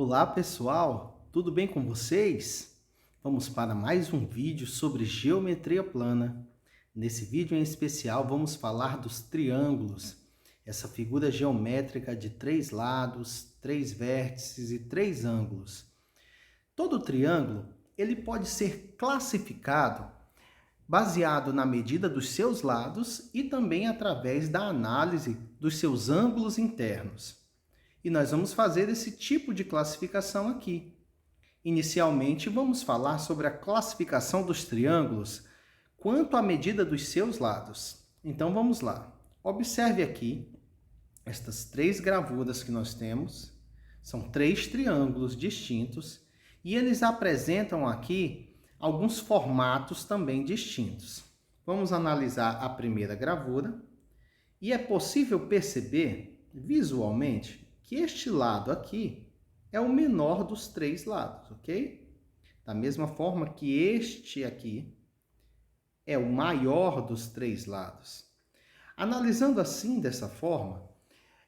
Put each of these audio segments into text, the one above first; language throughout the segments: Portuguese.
Olá pessoal, tudo bem com vocês? Vamos para mais um vídeo sobre geometria plana. Nesse vídeo em especial vamos falar dos triângulos, essa figura geométrica de 3 lados, 3 vértices e 3 ângulos. Todo triângulo ele pode ser classificado baseado na medida dos seus lados e também através da análise dos seus ângulos internos. E nós vamos fazer esse tipo de classificação aqui. Inicialmente, vamos falar sobre a classificação dos triângulos quanto à medida dos seus lados. Então, vamos lá. Observe aqui estas 3 gravuras que nós temos. São 3 triângulos distintos e eles apresentam aqui alguns formatos também distintos. Vamos analisar a primeira gravura e é possível perceber visualmente que este lado aqui é o menor dos 3 lados, ok? Da mesma forma que este aqui é o maior dos 3 lados. Analisando assim, dessa forma,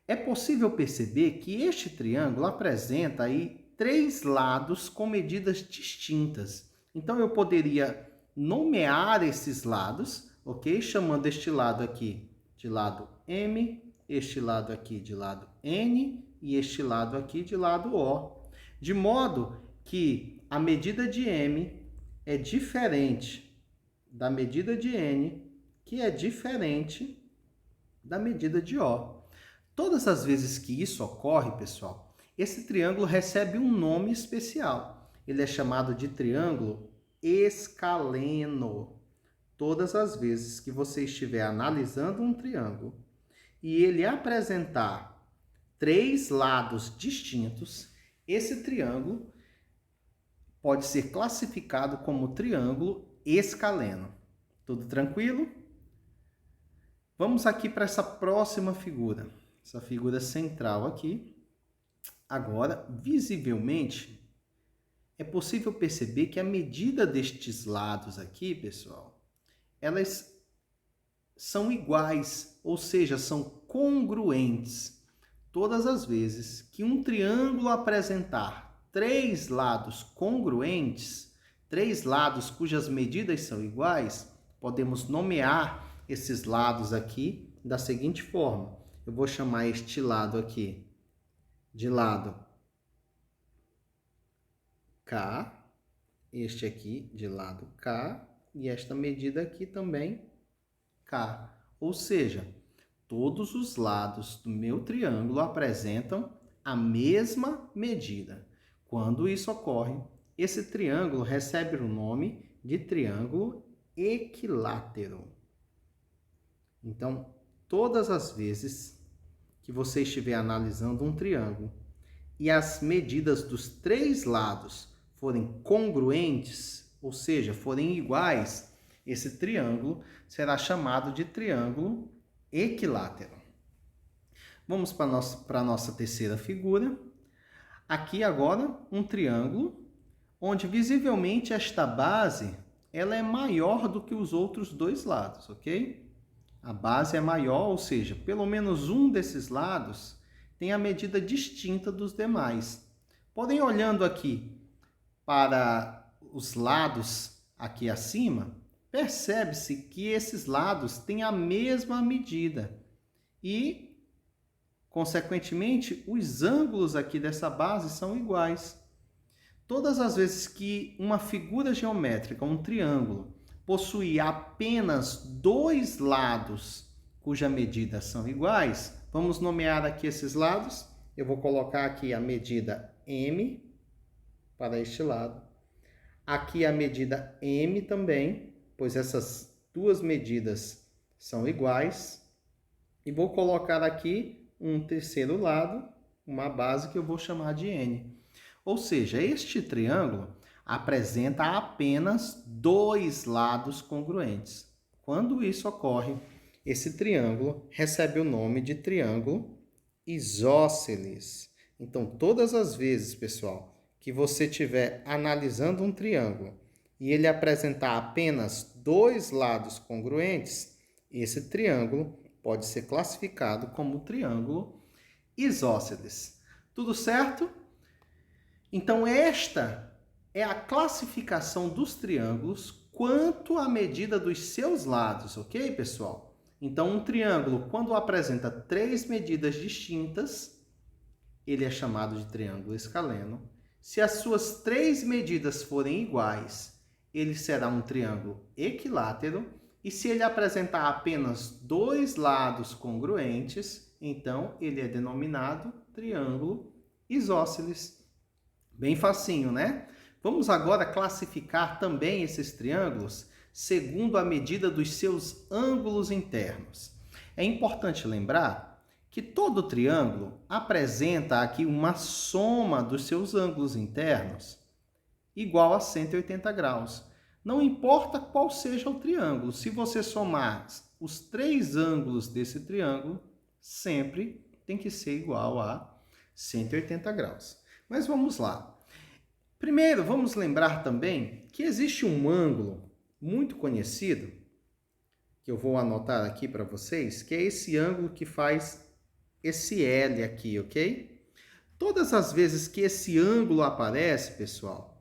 é possível perceber que este triângulo apresenta aí 3 lados com medidas distintas. Então, eu poderia nomear esses lados, ok? Chamando este lado aqui de lado M, este lado aqui de lado N e este lado aqui de lado O. De modo que a medida de M é diferente da medida de N, que é diferente da medida de O. Todas as vezes que isso ocorre, pessoal, esse triângulo recebe um nome especial. Ele é chamado de triângulo escaleno. Todas as vezes que você estiver analisando um triângulo e ele apresentar 3 lados distintos, esse triângulo pode ser classificado como triângulo escaleno. Tudo tranquilo? Vamos aqui para essa próxima figura, essa figura central aqui. Agora, visivelmente, é possível perceber que a medida destes lados aqui, pessoal, elas são iguais, ou seja, são congruentes. Todas as vezes que um triângulo apresentar 3 lados congruentes, 3 lados cujas medidas são iguais, podemos nomear esses lados aqui da seguinte forma. Eu vou chamar este lado aqui de lado K, este aqui de lado K e esta medida aqui também K. Ou seja, todos os lados do meu triângulo apresentam a mesma medida. Quando isso ocorre, esse triângulo recebe o nome de triângulo equilátero. Então, todas as vezes que você estiver analisando um triângulo e as medidas dos 3 lados forem congruentes, ou seja, forem iguais, esse triângulo será chamado de triângulo equilátero. Vamos para a nossa terceira figura. Aqui agora um triângulo, onde visivelmente esta base ela é maior do que os outros 2 lados, ok? A base é maior, ou seja, pelo menos um desses lados tem a medida distinta dos demais. Porém, olhando aqui para os lados aqui acima, percebe-se que esses lados têm a mesma medida e, consequentemente, os ângulos aqui dessa base são iguais. Todas as vezes que uma figura geométrica, um triângulo, possui apenas 2 lados cuja medida são iguais, vamos nomear aqui esses lados. Eu vou colocar aqui a medida M para este lado. Aqui a medida M também, pois essas 2 medidas são iguais. E vou colocar aqui um terceiro lado, uma base que eu vou chamar de N. Ou seja, este triângulo apresenta apenas 2 lados congruentes. Quando isso ocorre, esse triângulo recebe o nome de triângulo isósceles. Então, todas as vezes, pessoal, que você estiver analisando um triângulo e ele apresentar apenas 2 lados congruentes, esse triângulo pode ser classificado como triângulo isósceles. Tudo certo? Então, esta é a classificação dos triângulos quanto à medida dos seus lados, ok, pessoal? Então, um triângulo, quando apresenta 3 medidas distintas, ele é chamado de triângulo escaleno. Se as suas 3 medidas forem iguais, ele será um triângulo equilátero. E se ele apresentar apenas 2 lados congruentes, então ele é denominado triângulo isósceles. Bem facinho, né? Vamos agora classificar também esses triângulos segundo a medida dos seus ângulos internos. É importante lembrar que todo triângulo apresenta aqui uma soma dos seus ângulos internos igual a 180 graus. Não importa qual seja o triângulo, se você somar os 3 ângulos desse triângulo, sempre tem que ser igual a 180 graus. Mas vamos lá. Primeiro, vamos lembrar também que existe um ângulo muito conhecido, que eu vou anotar aqui para vocês, que é esse ângulo que faz esse L aqui, ok? Todas as vezes que esse ângulo aparece, pessoal,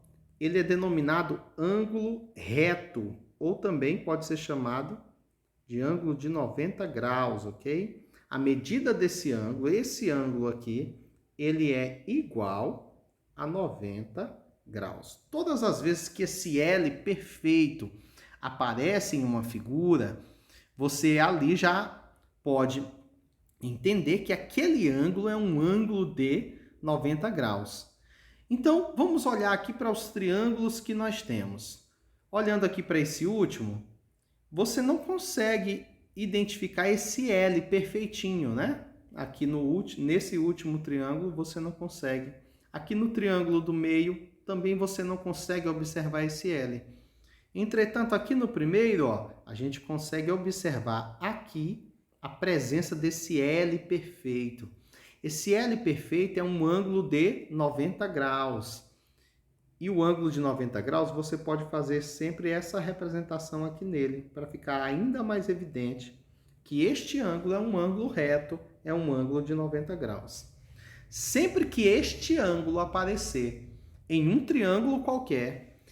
ele é denominado ângulo reto, ou também pode ser chamado de ângulo de 90 graus, ok? A medida desse ângulo, esse ângulo aqui, ele é igual a 90 graus. Todas as vezes que esse L perfeito aparece em uma figura, você ali já pode entender que aquele ângulo é um ângulo de 90 graus. Então, vamos olhar aqui para os triângulos que nós temos. Olhando aqui para esse último, você não consegue identificar esse L perfeitinho, né? Aqui nesse último triângulo você não consegue. Aqui no triângulo do meio também você não consegue observar esse L. Entretanto, aqui no primeiro, ó, a gente consegue observar aqui a presença desse L perfeito. Esse L perfeito é um ângulo de 90 graus. E o ângulo de 90 graus, você pode fazer sempre essa representação aqui nele, para ficar ainda mais evidente que este ângulo é um ângulo reto, é um ângulo de 90 graus. Sempre que este ângulo aparecer em um triângulo qualquer,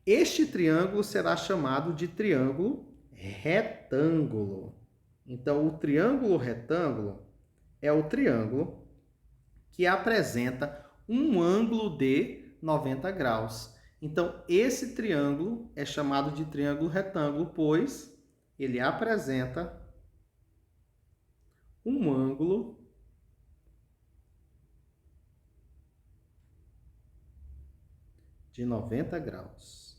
este triângulo será chamado de triângulo retângulo. Então, o triângulo retângulo é o triângulo que apresenta um ângulo de 90 graus. Então, esse triângulo é chamado de triângulo retângulo, pois ele apresenta um ângulo de 90 graus.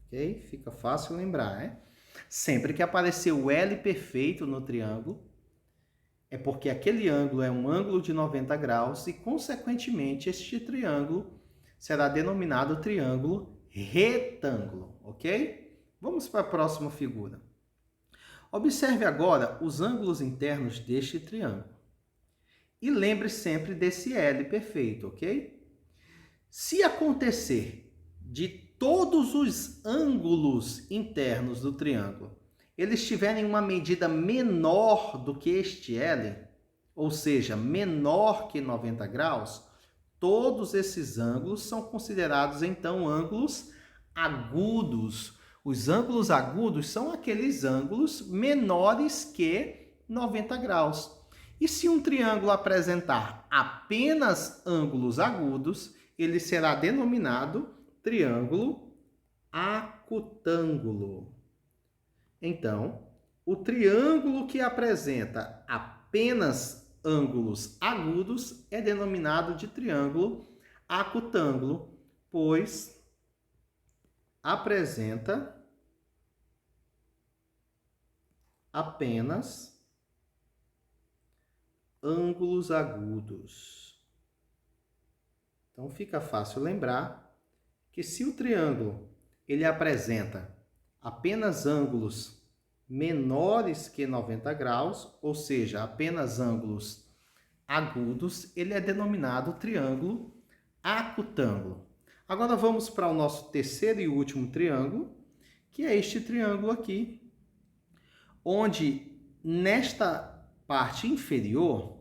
Ok? Fica fácil lembrar, né? Sempre que aparecer o L perfeito no triângulo, é porque aquele ângulo é um ângulo de 90 graus e, consequentemente, este triângulo será denominado triângulo retângulo, ok? Vamos para a próxima figura. Observe agora os ângulos internos deste triângulo. E lembre sempre desse L perfeito, ok? Se acontecer de todos os ângulos internos do triângulo eles tiverem uma medida menor do que este L, ou seja, menor que 90 graus, todos esses ângulos são considerados, então, ângulos agudos. Os ângulos agudos são aqueles ângulos menores que 90 graus. E se um triângulo apresentar apenas ângulos agudos, ele será denominado triângulo acutângulo. Então, o triângulo que apresenta apenas ângulos agudos é denominado de triângulo acutângulo, pois apresenta apenas ângulos agudos. Então, fica fácil lembrar que se o triângulo ele apresenta apenas ângulos menores que 90 graus, ou seja, apenas ângulos agudos, ele é denominado triângulo acutângulo. Agora vamos para o nosso terceiro e último triângulo, que é este triângulo aqui, onde nesta parte inferior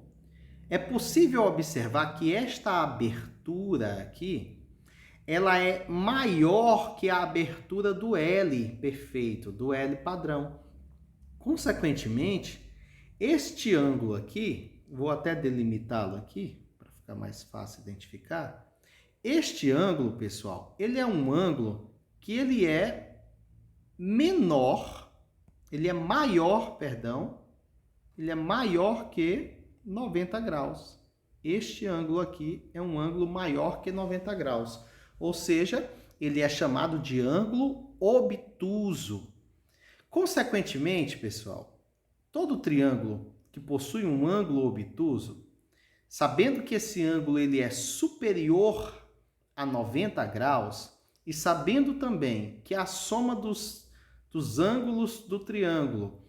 é possível observar que esta abertura abertura aqui, ela é maior que a abertura do L perfeito, do L padrão. Consequentemente, este ângulo aqui, vou até delimitá-lo aqui, para ficar mais fácil identificar. Este ângulo, pessoal, ele é um ângulo que ele é menor, ele é maior, perdão, ele é maior que 90 graus. Este ângulo aqui é um ângulo maior que 90 graus. Ou seja, ele é chamado de ângulo obtuso. Consequentemente, pessoal, todo triângulo que possui um ângulo obtuso, sabendo que esse ângulo ele é superior a 90 graus e sabendo também que a soma dos ângulos do triângulo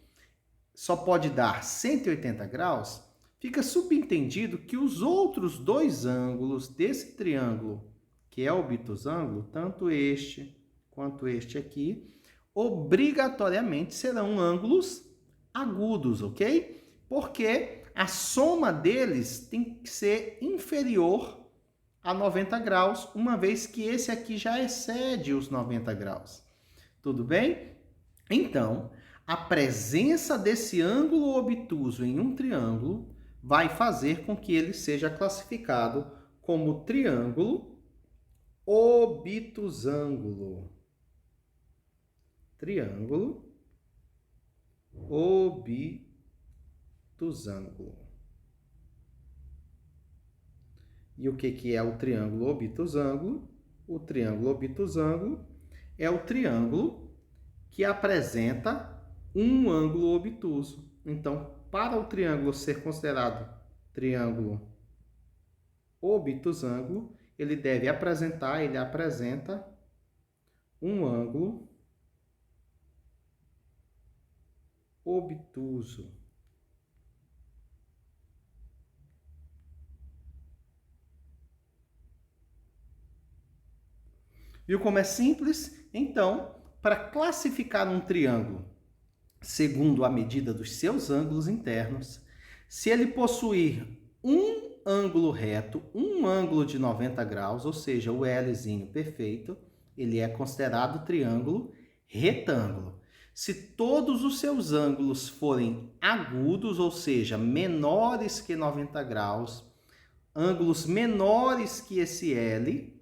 só pode dar 180 graus, fica subentendido que os outros dois ângulos desse triângulo, que é o obtusângulo, tanto este quanto este aqui, obrigatoriamente serão ângulos agudos, ok? Porque a soma deles tem que ser inferior a 90 graus, uma vez que esse aqui já excede os 90 graus. Tudo bem? Então, a presença desse ângulo obtuso em um triângulo vai fazer com que ele seja classificado como triângulo obtusângulo. Triângulo obtusângulo. E o que é o triângulo obtusângulo? O triângulo obtusângulo é o triângulo que apresenta um ângulo obtuso. Então, para o triângulo ser considerado triângulo obtusângulo, ele apresenta um ângulo obtuso. Viu como é simples? Então, para classificar um triângulo segundo a medida dos seus ângulos internos, se ele possuir um ângulo reto, um ângulo de 90 graus, ou seja, o Lzinho perfeito, ele é considerado triângulo retângulo. Se todos os seus ângulos forem agudos, ou seja, menores que 90 graus, ângulos menores que esse L,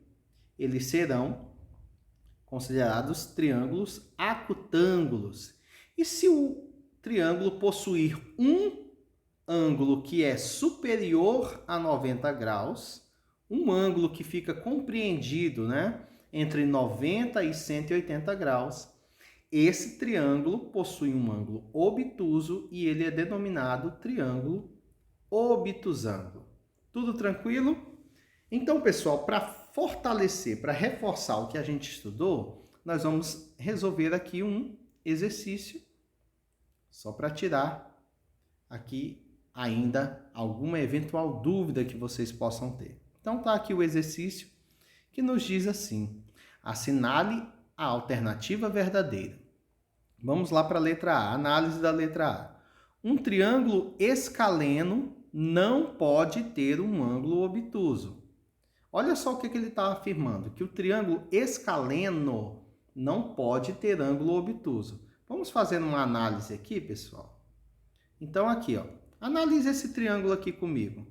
eles serão considerados triângulos acutângulos. E se o triângulo possuir um ângulo que é superior a 90 graus, um ângulo que fica compreendido, né, entre 90 e 180 graus, esse triângulo possui um ângulo obtuso e ele é denominado triângulo obtusângulo. Tudo tranquilo? Então, pessoal, para fortalecer, para reforçar o que a gente estudou, nós vamos resolver aqui um exercício, só para tirar aqui ainda alguma eventual dúvida que vocês possam ter. Então, tá aqui o exercício que nos diz assim: assinale a alternativa verdadeira. Vamos lá para a letra A, análise da letra A. Um triângulo escaleno não pode ter um ângulo obtuso. Olha só o que ele está afirmando, que o triângulo escaleno não pode ter ângulo obtuso. Vamos fazer uma análise aqui, pessoal? Então, aqui, ó, analise esse triângulo aqui comigo.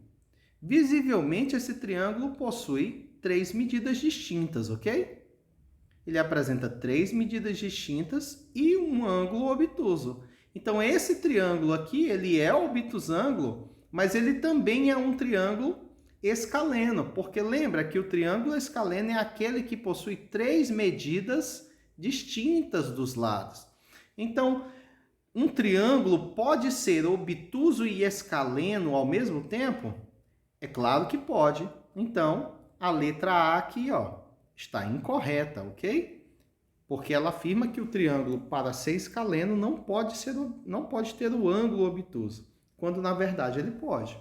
Visivelmente, esse triângulo possui 3 medidas distintas, ok? Ele apresenta 3 medidas distintas e um ângulo obtuso. Então, esse triângulo aqui, ele é obtusângulo, mas ele também é um triângulo escaleno, porque lembra que o triângulo escaleno é aquele que possui 3 medidas distintas dos lados. Então, um triângulo pode ser obtuso e escaleno ao mesmo tempo? É claro que pode. Então, a letra A aqui, ó, está incorreta, ok? Porque ela afirma que o triângulo, para ser escaleno, não pode ter o ângulo obtuso, quando na verdade ele pode.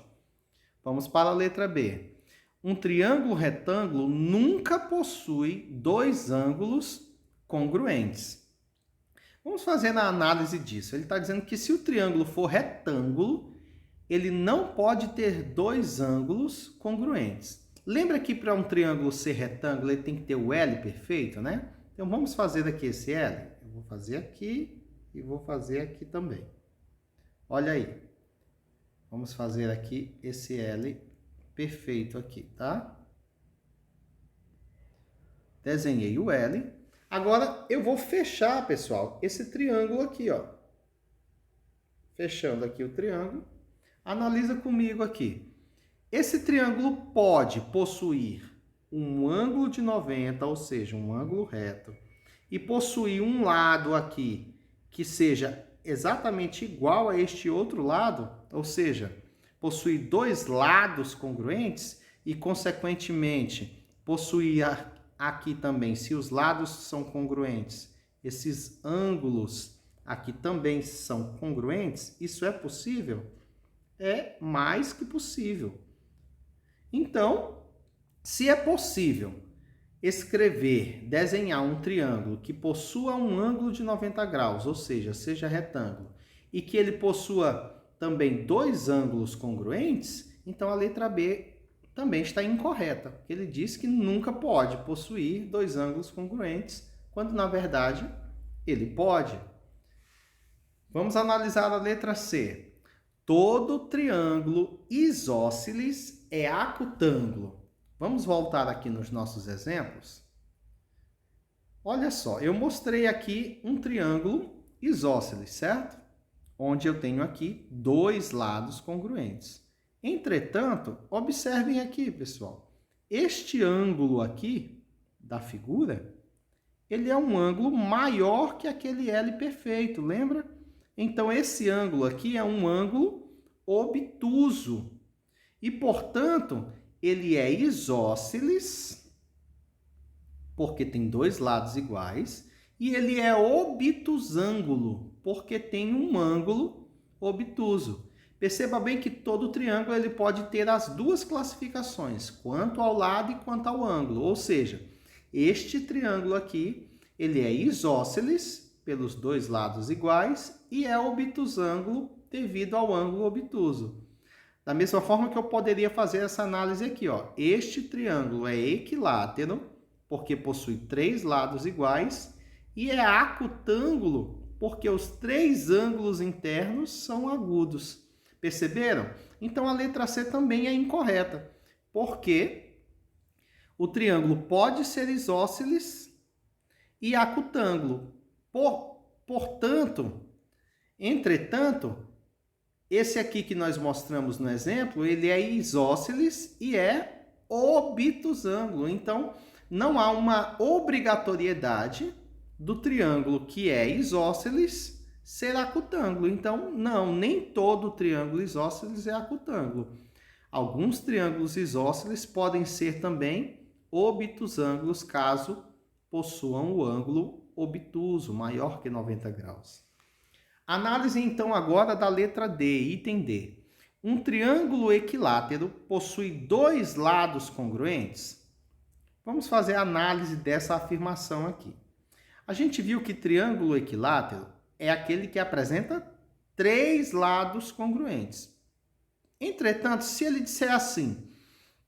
Vamos para a letra B. Um triângulo retângulo nunca possui 2 ângulos congruentes. Vamos fazer a análise disso. Ele está dizendo que se o triângulo for retângulo, ele não pode ter 2 ângulos congruentes. Lembra que para um triângulo ser retângulo, ele tem que ter o L perfeito, né? Então, vamos fazer aqui esse L. Eu vou fazer aqui e vou fazer aqui também. Olha aí. Vamos fazer aqui esse L perfeito aqui, tá? Desenhei o L. Agora, eu vou fechar, pessoal, esse triângulo aqui, ó. Fechando aqui o triângulo. Analisa comigo aqui. Esse triângulo pode possuir um ângulo de 90, ou seja, um ângulo reto, e possuir um lado aqui que seja exatamente igual a este outro lado, ou seja, possuir dois lados congruentes e, consequentemente, possuir aqui também, se os lados são congruentes, esses ângulos aqui também são congruentes, isso é possível? É mais que possível. Então, se é possível desenhar um triângulo que possua um ângulo de 90 graus, ou seja retângulo, e que ele possua também dois ângulos congruentes, então a letra B também está incorreta, porque ele diz que nunca pode possuir dois ângulos congruentes, quando na verdade ele pode. Vamos analisar a letra C. Todo triângulo isósceles é acutângulo. Vamos voltar aqui nos nossos exemplos? Olha só, eu mostrei aqui um triângulo isósceles, certo? Onde eu tenho aqui dois lados congruentes. Entretanto, observem aqui, pessoal. Este ângulo aqui da figura, ele é um ângulo maior que aquele L perfeito, lembra? Então, esse ângulo aqui é um ângulo obtuso. E, portanto, ele é isósceles, porque tem dois lados iguais, e ele é obtusângulo, porque tem um ângulo obtuso. Perceba bem que todo triângulo ele pode ter as duas classificações, quanto ao lado e quanto ao ângulo. Ou seja, este triângulo aqui, ele é isósceles, pelos dois lados iguais, e é obtusângulo devido ao ângulo obtuso. Da mesma forma que eu poderia fazer essa análise aqui, ó. Este triângulo é equilátero, porque possui três lados iguais, e é acutângulo, porque os três ângulos internos são agudos. Perceberam? Então, a letra C também é incorreta, porque o triângulo pode ser isósceles e acutângulo. Portanto, entretanto, esse aqui que nós mostramos no exemplo, ele é isósceles e é obtusângulo. Então, não há uma obrigatoriedade do triângulo que é isósceles ser acutângulo. Então, não, nem todo triângulo isósceles é acutângulo. Alguns triângulos isósceles podem ser também obtusângulos, caso possuam o ângulo obtuso, maior que 90 graus. Análise, então, agora da letra D, item D. Um triângulo equilátero possui dois lados congruentes? Vamos fazer a análise dessa afirmação aqui. A gente viu que triângulo equilátero é aquele que apresenta três lados congruentes. Entretanto, se ele disser assim,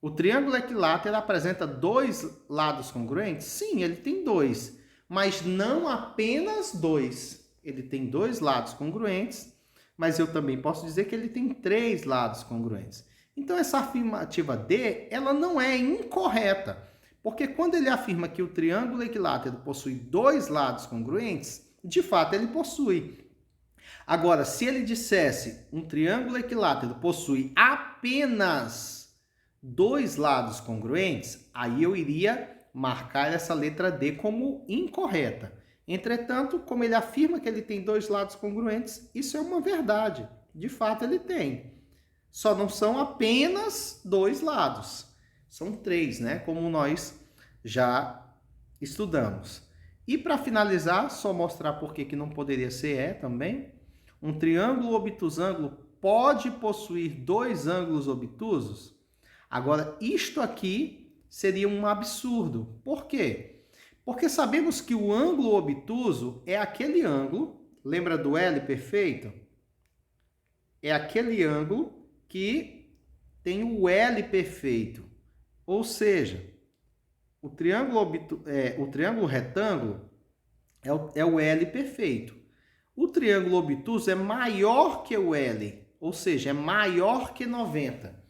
o triângulo equilátero apresenta dois lados congruentes? Sim, ele tem dois, mas não apenas dois. Ele tem dois lados congruentes, mas eu também posso dizer que ele tem três lados congruentes. Então, essa afirmativa D, ela não é incorreta, porque quando ele afirma que o triângulo equilátero possui dois lados congruentes, de fato ele possui. Agora, se ele dissesse um triângulo equilátero possui apenas dois lados congruentes, aí eu iria marcar essa letra D como incorreta. Entretanto, como ele afirma que ele tem dois lados congruentes, isso é uma verdade. De fato, ele tem. Só não são apenas dois lados. São três, né? Como nós já estudamos. E para finalizar, só mostrar por que não poderia ser também. Um triângulo obtusângulo pode possuir dois ângulos obtusos? Agora, isto aqui seria um absurdo. Por quê? Porque sabemos que o ângulo obtuso é aquele ângulo, lembra do L perfeito? É aquele ângulo que tem o L perfeito. Ou seja, o triângulo retângulo é o L perfeito. O triângulo obtuso é maior que o L, ou seja, é maior que 90.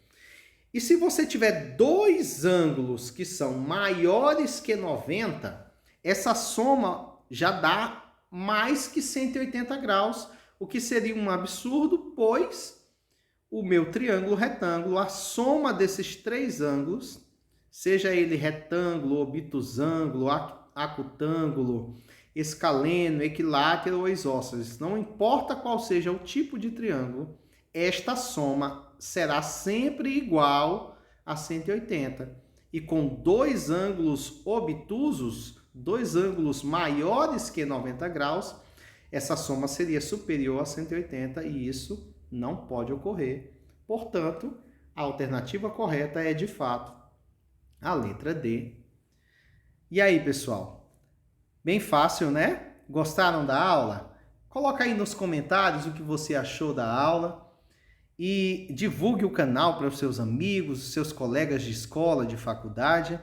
E se você tiver dois ângulos que são maiores que 90, essa soma já dá mais que 180 graus, o que seria um absurdo, pois o meu triângulo retângulo, a soma desses três ângulos, seja ele retângulo, obtusângulo, acutângulo, escaleno, equilátero ou isósceles, não importa qual seja o tipo de triângulo, esta soma será sempre igual a 180. E com dois ângulos obtusos, dois ângulos maiores que 90 graus, essa soma seria superior a 180 e isso não pode ocorrer. Portanto, a alternativa correta é, de fato, a letra D. E aí, pessoal? Bem fácil, né? Gostaram da aula? Coloca aí nos comentários o que você achou da aula. E divulgue o canal para os seus amigos, os seus colegas de escola, de faculdade.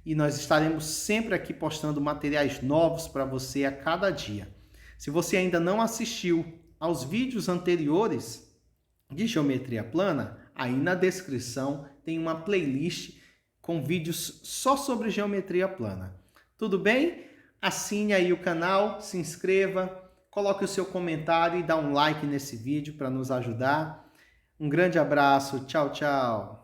E nós estaremos sempre aqui postando materiais novos para você a cada dia. Se você ainda não assistiu aos vídeos anteriores de geometria plana, aí na descrição tem uma playlist com vídeos só sobre geometria plana. Tudo bem? Assine aí o canal, se inscreva, coloque o seu comentário e dá um like nesse vídeo para nos ajudar. Um grande abraço, tchau, tchau!